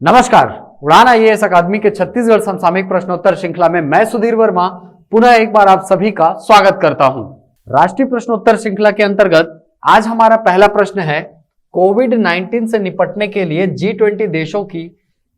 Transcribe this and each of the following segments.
नमस्कार। उड़ान आईएएस अकादमी के छत्तीसगढ़ समसामयिक प्रश्नोत्तर श्रृंखला में मैं सुधीर वर्मा पुनः एक बार आप सभी का स्वागत करता हूं। राष्ट्रीय प्रश्नोत्तर श्रृंखला के अंतर्गत आज हमारा पहला प्रश्न है, कोविड-19 से निपटने के लिए G20 देशों की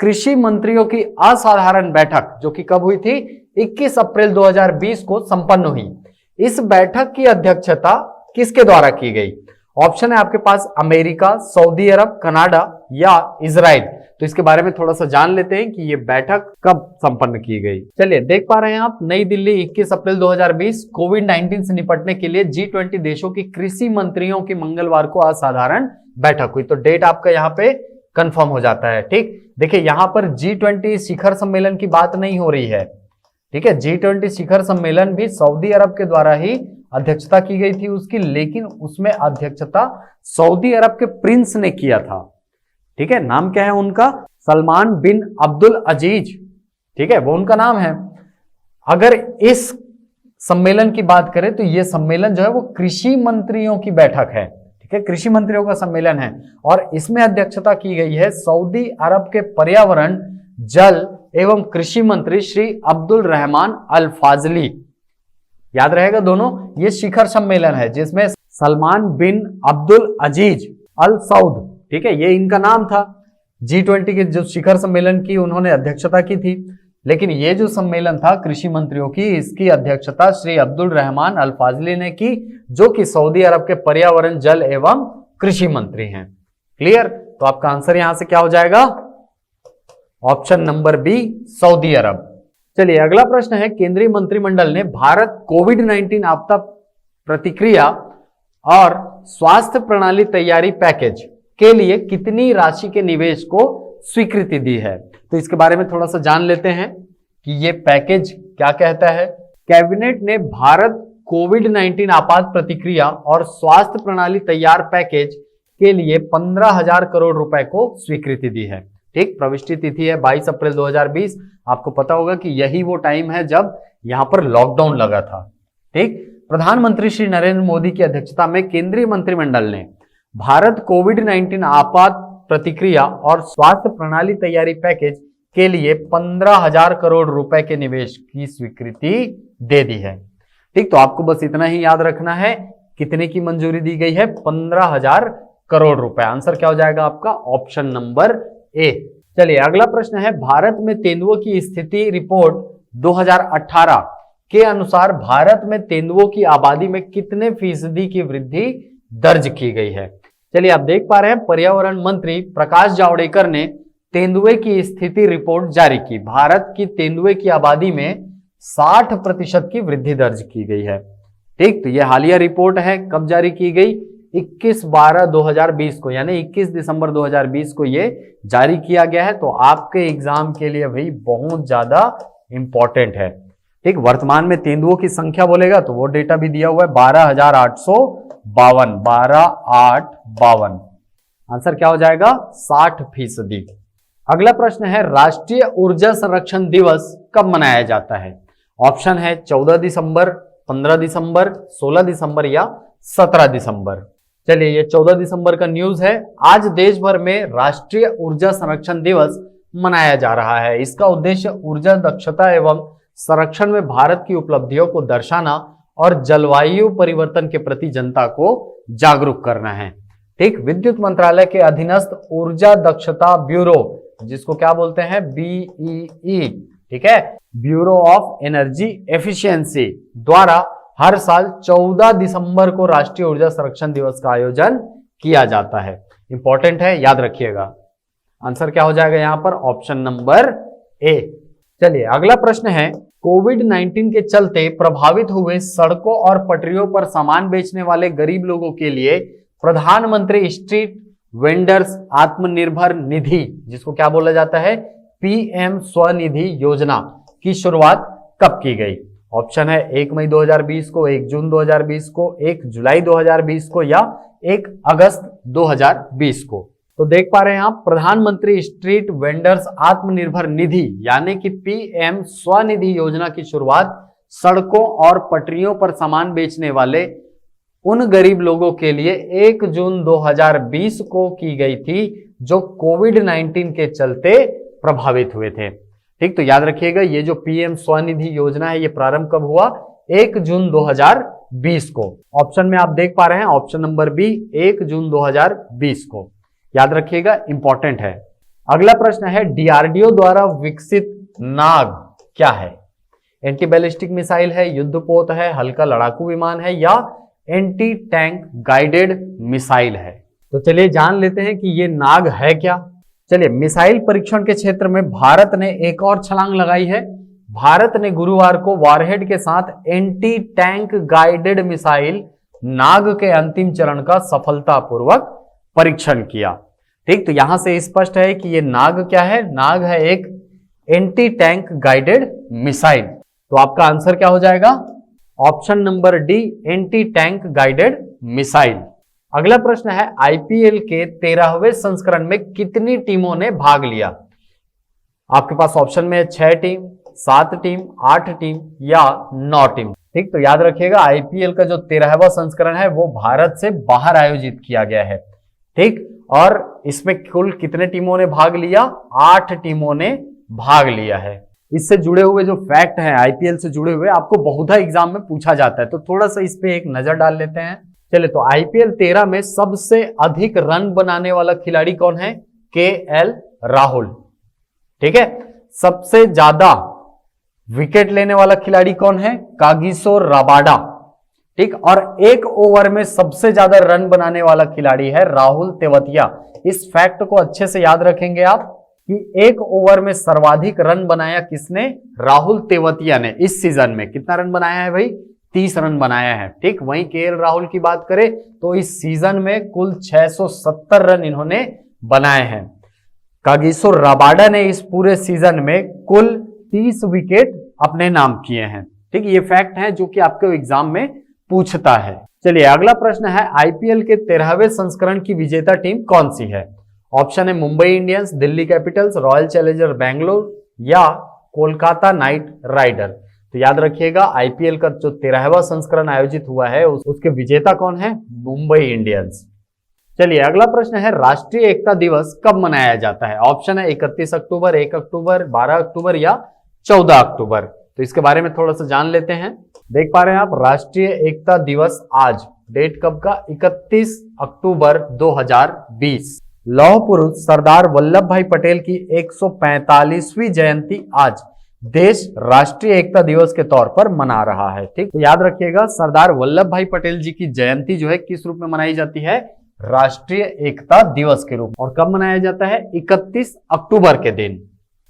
कृषि मंत्रियों की असाधारण बैठक जो कि कब हुई थी, 21 अप्रैल 2020 को संपन्न हुई। इस बैठक की अध्यक्षता किसके द्वारा की गई? ऑप्शन है आपके पास अमेरिका, सऊदी अरब, कनाडा या इजराइल। तो इसके बारे में थोड़ा सा जान लेते हैं कि ये बैठक कब संपन्न की गई। चलिए, देख पा रहे हैं आप, नई दिल्ली 21 अप्रैल 2020, कोविड-19 से निपटने के लिए G20 देशों की कृषि मंत्रियों की मंगलवार को असाधारण बैठक हुई। तो डेट आपका यहाँ पे कंफर्म हो जाता है। ठीक, देखिए यहाँ पर G20 शिखर सम्मेलन की बात नहीं हो रही है। ठीक है, G20 शिखर सम्मेलन भी सऊदी अरब के द्वारा ही अध्यक्षता की गई थी उसकी, लेकिन उसमें अध्यक्षता सऊदी अरब के प्रिंस ने किया था। ठीक है, नाम क्या है उनका? सलमान बिन अब्दुल अजीज। ठीक है, वो उनका नाम है। अगर इस सम्मेलन की बात करें तो यह सम्मेलन जो है वो कृषि मंत्रियों की बैठक है। ठीक है, कृषि मंत्रियों का सम्मेलन है और इसमें अध्यक्षता की गई है सऊदी अरब के पर्यावरण, जल एवं कृषि मंत्री श्री अब्दुल रहमान अल फाजली। याद रहेगा दोनों, ये शिखर सम्मेलन है जिसमें सलमान बिन अब्दुल अजीज अल सऊद, ठीक है, ये इनका नाम था। G20 के जो शिखर सम्मेलन की उन्होंने अध्यक्षता की थी, लेकिन ये जो सम्मेलन था कृषि मंत्रियों की, इसकी अध्यक्षता श्री अब्दुल रहमान अल फाजली ने की, जो कि सऊदी अरब के पर्यावरण, जल एवं कृषि मंत्री हैं। क्लियर? तो आपका आंसर यहां से क्या हो जाएगा? ऑप्शन नंबर बी, सऊदी अरब। चलिए, अगला प्रश्न है, केंद्रीय मंत्रिमंडल ने भारत कोविड-19 आपदा प्रतिक्रिया और स्वास्थ्य प्रणाली तैयारी पैकेज के लिए कितनी राशि के निवेश को स्वीकृति दी है? तो इसके बारे में थोड़ा सा जान लेते हैं कि ये पैकेज क्या कहता है। कैबिनेट ने भारत कोविड-19 आपात प्रतिक्रिया और स्वास्थ्य प्रणाली तैयार पैकेज के लिए 15,000 करोड़ रुपए को स्वीकृति दी है। ठीक, प्रविष्टि तिथि है 22 अप्रैल 2020। आपको पता होगा कि यही वो टाइम है जब यहां पर लॉकडाउन लगा था। ठीक, प्रधानमंत्री श्री नरेंद्र मोदी की अध्यक्षता में केंद्रीय मंत्रिमंडल ने भारत कोविड-19 आपात प्रतिक्रिया और स्वास्थ्य प्रणाली तैयारी पैकेज के लिए 15,000 करोड़ रुपए के निवेश की स्वीकृति दे दी है। ठीक, तो आपको बस इतना ही याद रखना है, कितने की मंजूरी दी गई है? 15,000 करोड़ रुपए। आंसर क्या हो जाएगा आपका? Option number A. चलिए, अगला प्रश्न है, भारत में तेंदुओं की स्थिति रिपोर्ट 2018 के अनुसार भारत में तेंदुओं की आबादी में कितने फीसदी की वृद्धि दर्ज की गई है? चलिए, आप देख पा रहे हैं, पर्यावरण मंत्री प्रकाश जावड़ेकर ने तेंदुए की स्थिति रिपोर्ट जारी की। भारत की तेंदुए की आबादी में 60% की वृद्धि दर्ज की गई है। ठीक, तो यह हालिया रिपोर्ट है। कब जारी की गई? 21/12/2020 को, यानी 21 दिसंबर 2020 को ये जारी किया गया है। तो आपके एग्जाम के लिए भाई बहुत ज्यादा इंपॉर्टेंट है। ठीक, वर्तमान में तेंदुओं की संख्या बोलेगा तो वो डेटा भी दिया हुआ है, 12,852। 12,852। आंसर क्या हो जाएगा? 60%। अगला प्रश्न है, राष्ट्रीय ऊर्जा संरक्षण दिवस कब मनाया जाता है? ऑप्शन है 14 दिसंबर, 15 दिसंबर, 16 दिसंबर या 17 दिसंबर। चलिए, ये 14 दिसंबर का न्यूज है। आज देश भर में राष्ट्रीय ऊर्जा संरक्षण दिवस मनाया जा रहा है। इसका उद्देश्य ऊर्जा दक्षता एवं संरक्षण में भारत की उपलब्धियों को दर्शाना और जलवायु परिवर्तन के प्रति जनता को जागरूक करना है। ठीक, विद्युत मंत्रालय के अधीनस्थ ऊर्जा दक्षता ब्यूरो, जिसको क्या बोलते हैं? BEE, ठीक है, ब्यूरो ऑफ एनर्जी एफिशिएंसी, द्वारा हर साल 14 दिसंबर को राष्ट्रीय ऊर्जा संरक्षण दिवस का आयोजन किया जाता है। इंपॉर्टेंट है, याद रखिएगा। आंसर क्या हो जाएगा यहां पर? Option number A. चलिए, अगला प्रश्न है, कोविड-19 के चलते प्रभावित हुए सड़कों और पटरियों पर सामान बेचने वाले गरीब लोगों के लिए प्रधानमंत्री स्ट्रीट वेंडर्स आत्मनिर्भर निधि, जिसको क्या बोला जाता है? PM स्वनिधि योजना की शुरुआत कब की गई? ऑप्शन है 1 मई 2020 को, 1 जून 2020 को, 1 जुलाई 2020 को या 1 अगस्त 2020 को। तो देख पा रहे हैं आप, प्रधानमंत्री स्ट्रीट वेंडर्स आत्मनिर्भर निधि यानी कि PM स्वनिधि योजना की शुरुआत सड़कों और पटरियों पर सामान बेचने वाले उन गरीब लोगों के लिए 1 जून 2020 को की गई थी जो कोविड-19 के चलते प्रभावित हुए थे। ठीक, तो याद रखिएगा ये जो पीएम स्वनिधि योजना है ये प्रारंभ कब हुआ? 1 जून 2020 को। ऑप्शन में आप देख पा रहे हैं ऑप्शन नंबर बी 1 जून 2020 को। याद रखिएगा, इंपॉर्टेंट है। अगला प्रश्न है डीआरडीओ द्वारा विकसित नाग क्या है? एंटी बैलिस्टिक मिसाइल है, युद्धपोत है, हल्का लड़ाकू विमान है या एंटी टैंक गाइडेड मिसाइल है? तो चलिए जान लेते हैं कि ये नाग है क्या। चलिए, मिसाइल परीक्षण के क्षेत्र में भारत ने एक और छलांग लगाई है। भारत ने गुरुवार को वॉरहेड के साथ एंटी टैंक गाइडेड मिसाइल नाग के अंतिम चरण का सफलतापूर्वक परीक्षण किया। ठीक, तो यहां से स्पष्ट है कि ये नाग क्या है? नाग है एक एंटी टैंक गाइडेड मिसाइल। तो आपका आंसर क्या हो जाएगा? Option number D, anti tank guided missile. अगला प्रश्न है आईपीएल के 13वें संस्करण में कितनी टीमों ने भाग लिया? आपके पास ऑप्शन में 6 टीम, 7 टीम, 8 टीम या 9 टीम। ठीक, तो याद रखिएगा आईपीएल का जो 13वां संस्करण है वो भारत से बाहर आयोजित किया गया है। ठीक, और इसमें कुल कितने टीमों ने भाग लिया? 8 टीमों ने भाग लिया है। इससे जुड़े हुए जो फैक्ट हैं आईपीएल से जुड़े हुए आपको बहुधा एग्जाम में पूछा जाता है, तो थोड़ा सा इस पे एक नजर डाल लेते हैं। चलिए, तो आईपीएल 13 में सबसे अधिक रन बनाने वाला खिलाड़ी कौन है? केएल राहुल। ठीक है। सबसे ज्यादा विकेट लेने वाला खिलाड़ी कौन है? Kagiso Rabada. ठीक, और एक ओवर में सबसे ज्यादा रन बनाने वाला खिलाड़ी है राहुल तेवतिया। इस फैक्ट को अच्छे से याद रखेंगे आप कि एक ओवर में सर्वाधिक रन बनाया किसने? राहुल तेवतिया ने। इस सीजन में कितना रन बनाया है भाई? 30 रन बनाया है। ठीक, वहीं केएल राहुल की बात करें तो इस सीजन में कुल 670 रन इन्होंने बनाए हैं। कागिसो रबाडा ने इस पूरे सीजन में कुल 30 विकेट अपने नाम किए हैं। ठीक, ये फैक्ट है जो कि आपके एग्जाम में पूछता है। चलिए, अगला प्रश्न है आईपीएल के 13वें संस्करण की विजेता टीम कौन सी है? ऑप्शन है Mumbai Indians, Delhi Capitals, royal challenger Bangalore या कोलकाता नाइट राइडर। तो याद रखिएगा आईपीएल का जो 13वां संस्करण आयोजित हुआ है उसके विजेता कौन है? मुंबई इंडियंस। चलिए, अगला प्रश्न है राष्ट्रीय एकता दिवस कब मनाया जाता है? ऑप्शन है 31 अक्टूबर, 1 अक्टूबर, 12 अक्टूबर या 14 अक्टूबर। तो इसके बारे में थोड़ा सा जान लेते हैं। देख पा रहे हैं आप, राष्ट्रीय एकता दिवस आज, डेट कब का? 31 अक्टूबर 2020। लौह पुरुष सरदार वल्लभ भाई पटेल की 145वीं जयंती आज देश राष्ट्रीय एकता दिवस के तौर पर मना रहा है। ठीक, तो याद रखिएगा सरदार वल्लभ भाई पटेल जी की जयंती जो है किस रूप में मनाई जाती है? राष्ट्रीय एकता दिवस के रूप में। और कब मनाया जाता है? 31 अक्टूबर के दिन।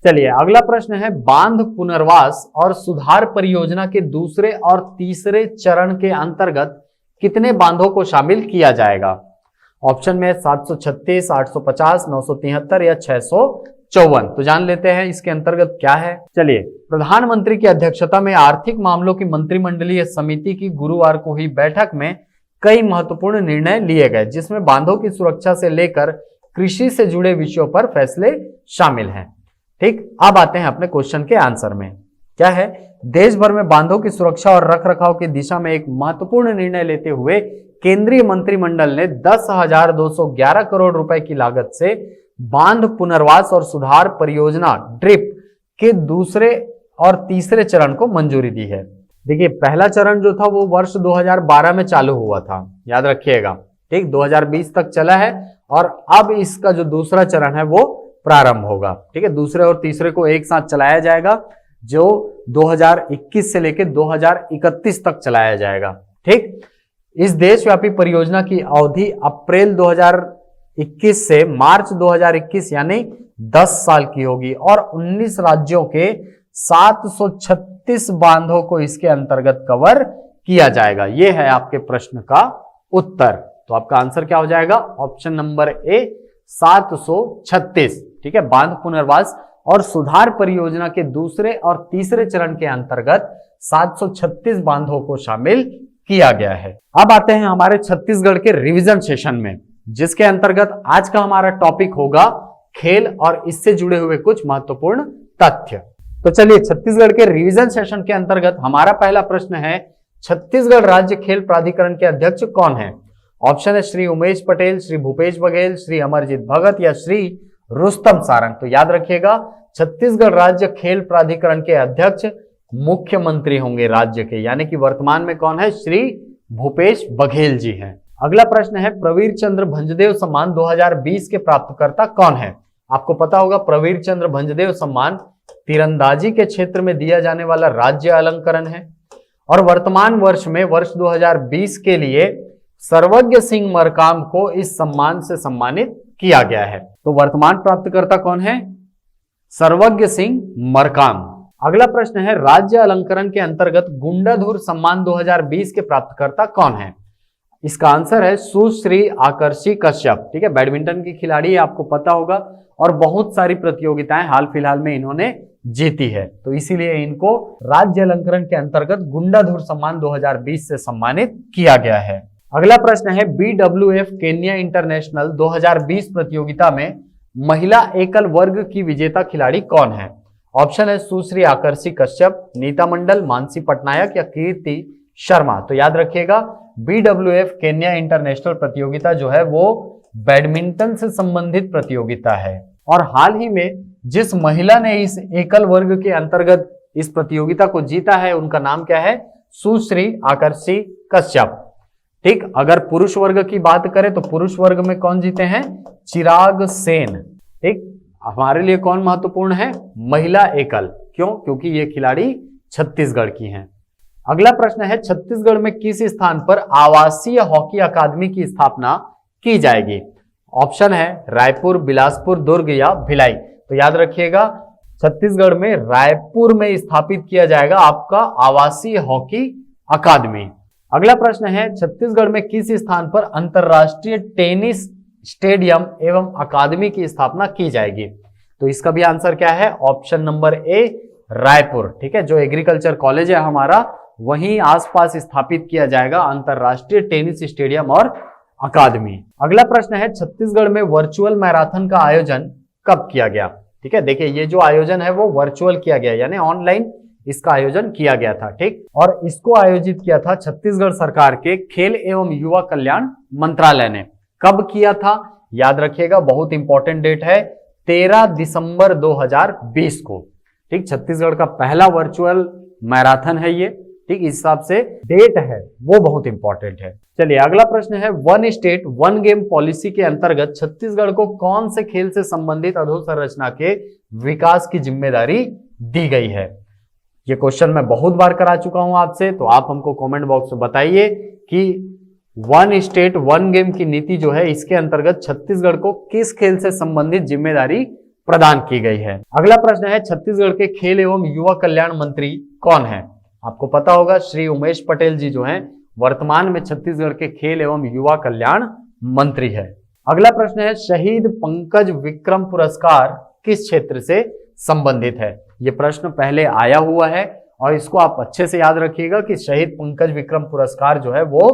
चलिए, अगला प्रश्न है बांध पुनर्वास और सुधार परियोजना के दूसरे और तीसरे चरण के अंतर्गत कितने बांधों को शामिल किया जाएगा? ऑप्शन में 736, 850, 973 या 654। तो जान लेते हैं इसके अंतर्गत क्या है। चलिए, प्रधानमंत्री की अध्यक्षता में आर्थिक मामलों की मंत्रिमंडलीय समिति की गुरुवार को हुई बैठक में कई महत्वपूर्ण निर्णय लिए गए, जिसमें बांधों की सुरक्षा से लेकर कृषि से जुड़े विषयों पर फैसले शामिल हैं। ठीक, अब आते हैं अपने क्वेश्चन के आंसर में। क्या है? देश भर में बांधों की सुरक्षा और रखरखाव की दिशा में एक महत्वपूर्ण निर्णय लेते हुए केंद्रीय मंत्रिमंडल ने 10,211 करोड़ रुपए की लागत से बांध पुनर्वास और सुधार परियोजना ड्रिप के दूसरे और तीसरे चरण को मंजूरी दी है। देखिए, पहला चरण जो था वो वर्ष 2012 में चालू हुआ था, याद रखिएगा। ठीक, 2020 तक चला है और अब इसका जो दूसरा चरण है वो प्रारंभ होगा। ठीक है, दूसरे और तीसरे को एक साथ चलाया जाएगा, जो 2021 से लेकर 2031 तक चलाया जाएगा। ठीक, इस देशव्यापी परियोजना की अवधि अप्रैल 2021 से मार्च 2021 यानी 10 साल की होगी और 19 राज्यों के 736 बांधों को इसके अंतर्गत कवर किया जाएगा। यह है आपके प्रश्न का उत्तर। तो आपका आंसर क्या हो जाएगा? Option number A 736। ठीक है, बांध पुनर्वास और सुधार परियोजना के दूसरे और तीसरे चरण के अंतर्गत 736 बांधों को शामिल किया गया है। अब आते हैं हमारे छत्तीसगढ़ के रिवीजन सेशन में, जिसके अंतर्गत आज का हमारा टॉपिक होगा खेल और इससे जुड़े हुए कुछ महत्वपूर्ण तथ्य। तो चलिए, छत्तीसगढ़ के रिवीजन सेशन के अंतर्गत हमारा पहला प्रश्न है छत्तीसगढ़ राज्य खेल प्राधिकरण के अध्यक्ष कौन है? ऑप्शन है श्री उमेश पटेल, श्री भूपेश बघेल, श्री अमरजीत भगत या श्री रुस्तम सारंग। तो याद रखिएगा, छत्तीसगढ़ राज्य खेल प्राधिकरण के अध्यक्ष मुख्यमंत्री होंगे राज्य के, यानी कि वर्तमान में कौन है, श्री भूपेश बघेल जी हैं। अगला प्रश्न है प्रवीर चंद्र भंजदेव सम्मान 2020 के प्राप्तकर्ता कौन है। आपको पता होगा प्रवीर चंद्र भंजदेव सम्मान तीरंदाजी के क्षेत्र में दिया जाने वाला राज्य अलंकरण है और वर्तमान वर्ष में वर्ष 2020 के लिए सर्वज्ञ सिंह मरकाम को इस सम्मान से सम्मानित किया गया है। तो वर्तमान प्राप्तकर्ता कौन है, सर्वज्ञ सिंह मरकाम। अगला प्रश्न है राज्य अलंकरण के अंतर्गत गुंडाधुर सम्मान 2020 के प्राप्तकर्ता कौन है। इसका आंसर है सुश्री आकर्षी कश्यप। ठीक है, बैडमिंटन की खिलाड़ी है, आपको पता होगा, और बहुत सारी प्रतियोगिताएं हाल फिलहाल में इन्होंने जीती है, तो इसीलिए इनको राज्य अलंकरण के अंतर्गत गुंडाधुर सम्मान 2020 से सम्मानित किया गया है। अगला प्रश्न है BWF केन्या इंटरनेशनल 2020 प्रतियोगिता में महिला एकल वर्ग की विजेता खिलाड़ी कौन है। ऑप्शन है सुश्री आकर्षी कश्यप, नीता मंडल, मानसी पटनायक या कीर्ति शर्मा। तो याद रखिएगा BWF केन्या इंटरनेशनल प्रतियोगिता जो है वो बैडमिंटन से संबंधित प्रतियोगिता है और हाल ही में जिस महिला ने इस एकल वर्ग के अंतर्गत इस प्रतियोगिता को जीता है उनका नाम क्या है, सुश्री आकर्षी कश्यप। ठीक, अगर पुरुष वर्ग की बात करें तो पुरुष वर्ग में कौन जीते हैं, चिराग सेन। ठीक, हमारे लिए कौन महत्वपूर्ण है, महिला एकल। क्यों, क्योंकि ये खिलाड़ी छत्तीसगढ़ की हैं। अगला प्रश्न है छत्तीसगढ़ में किस स्थान पर आवासीय हॉकी अकादमी की स्थापना की जाएगी। ऑप्शन है रायपुर, बिलासपुर, दुर्ग या भिलाई। तो याद रखिएगा छत्तीसगढ़ में रायपुर में स्थापित किया जाएगा आपका आवासीय हॉकी अकादमी। अगला प्रश्न है छत्तीसगढ़ में किस स्थान पर अंतरराष्ट्रीय टेनिस स्टेडियम एवं अकादमी की स्थापना की जाएगी। तो इसका भी आंसर क्या है, ऑप्शन नंबर ए रायपुर। ठीक है, जो एग्रीकल्चर कॉलेज है हमारा वहीं आसपास स्थापित किया जाएगा अंतरराष्ट्रीय टेनिस स्टेडियम और अकादमी। अगला प्रश्न है छत्तीसगढ़ में वर्चुअल मैराथन का आयोजन कब किया गया। ठीक है, देखिए ये जो आयोजन है वो वर्चुअल किया गया, यानी ऑनलाइन इसका आयोजन किया गया था। ठीक, और इसको आयोजित किया था छत्तीसगढ़ सरकार के खेल एवं युवा कल्याण मंत्रालय ने। कब किया था, याद रखिएगा बहुत इंपॉर्टेंट डेट है, 13 दिसंबर 2020 को। ठीक, छत्तीसगढ़ का पहला वर्चुअल मैराथन है ये। ठीक, इस हिसाब से डेट है वो बहुत इंपॉर्टेंट है। चलिए अगला प्रश्न है one state one game policy के अंतर्गत छत्तीसगढ़ को कौन से खेल से संबंधित अधोसंरचना के विकास की जिम्मेदारी दी गई है। ये क्वेश्चन मैं बहुत बार करा चुका हूं आपसे, तो आप हमको कमेंट बॉक्स में बताइए कि वन स्टेट वन गेम की नीति जो है इसके अंतर्गत छत्तीसगढ़ को किस खेल से संबंधित जिम्मेदारी प्रदान की गई है। अगला प्रश्न है छत्तीसगढ़ के खेल एवं युवा कल्याण मंत्री कौन है। आपको पता होगा श्री उमेश पटेल जी जो हैं वर्तमान में छत्तीसगढ़ के खेल एवं युवा कल्याण मंत्री है। अगला प्रश्न है शहीद पंकज विक्रम पुरस्कार किस क्षेत्र से संबंधित है। यह प्रश्न पहले आया हुआ है और इसको आप अच्छे से याद रखिएगा कि शहीद पंकज विक्रम पुरस्कार जो है वो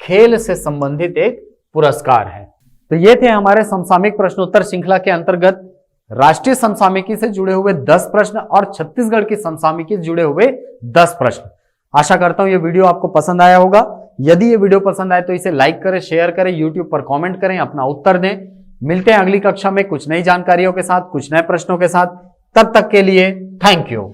खेल से संबंधित एक पुरस्कार है। तो ये थे हमारे समसामयिक प्रश्नोत्तर श्रृंखला के अंतर्गत राष्ट्रीय समसामयिकी से जुड़े हुए 10 प्रश्न और छत्तीसगढ़ की समसामयिकी से जुड़े हुए 10 प्रश्न। आशा करता हूं ये वीडियो आपको पसंद आया होगा। यदि ये वीडियो पसंद आए तो इसे लाइक करें, शेयर करें, यूट्यूब पर कमेंट करें, अपना उत्तर दें। मिलते हैं अगली कक्षा में कुछ नई जानकारियों के साथ, कुछ नए प्रश्नों के साथ। तब तक के लिए थैंक यू।